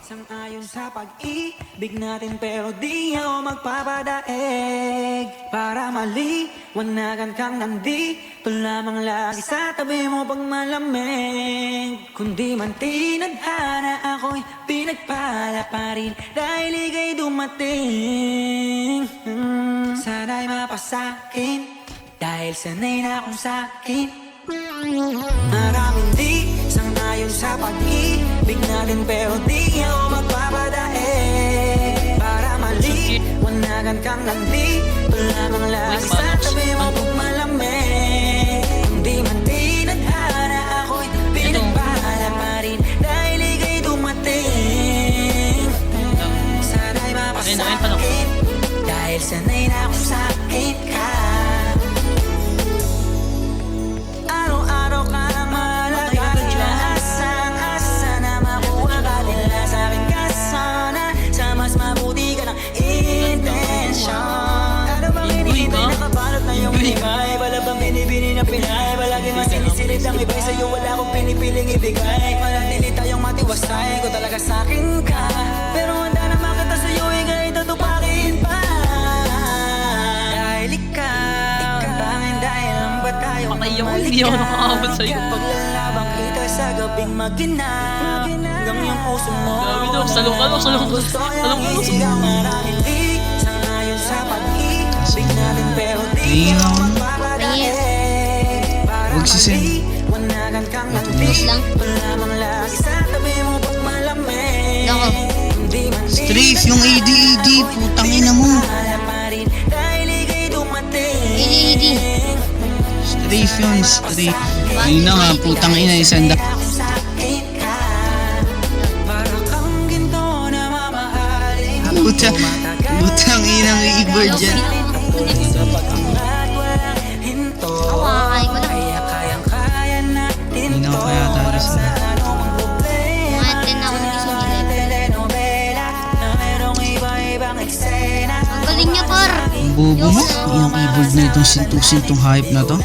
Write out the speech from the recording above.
Sang-ayon sa pag-ibig natin pero di ako magpapadaig. Para maliwanagan kang nandito lamang lagi sa tabi mo pag malamig. Kundi man tinadhana ako'y pinagpala pa rin dahil ika'y dumating. Sana'y mapasakin dahil sanay na akong sakin. Maraming di sang-ayon sa pag-ibig natin pero di ako magpapadaig. Para maliwanagan kang nandito lamang lagi sa tabi mo pag malamig. Hindi man tinadhana ako'y pinagpala pa rin dahil ika'y dumating. Sana'y mapasakin dahil sanay na akong sakin ka. Sinisilid ang iba'y sa'yo, wala akong pinipiling ibigay. Manatili tayong matiwasay, ko talaga sa'kin ka. Pero handa naman kita sa'yo, ika'y tutupakin pa. Dahil ikaw, tanging dahil lang ba tayo Hindi ako nakakabot sa'yo. Paglalabang kita sa gabing maginang, hanggang yung puso mo Grabe daw, salong ka daw, salong ka. Salong ka daw. Maraming di sang-ayon sa pag-ibig natin pero di ako magpapadaig. Huwag sisend. Matulis lang. Nako. Strafe, yung AD, putang ina mo. AD. Strafe yun, strafe. Yun na nga, putang ina, isanda. Putang inang i-bird dyan. Kakain ko lang. Hindi na ako kaya talo sa Mga 10 ako nagising 11. Ang galing niya, par. Ang bobo mo. Inang i-bird na itong sintong hype na to.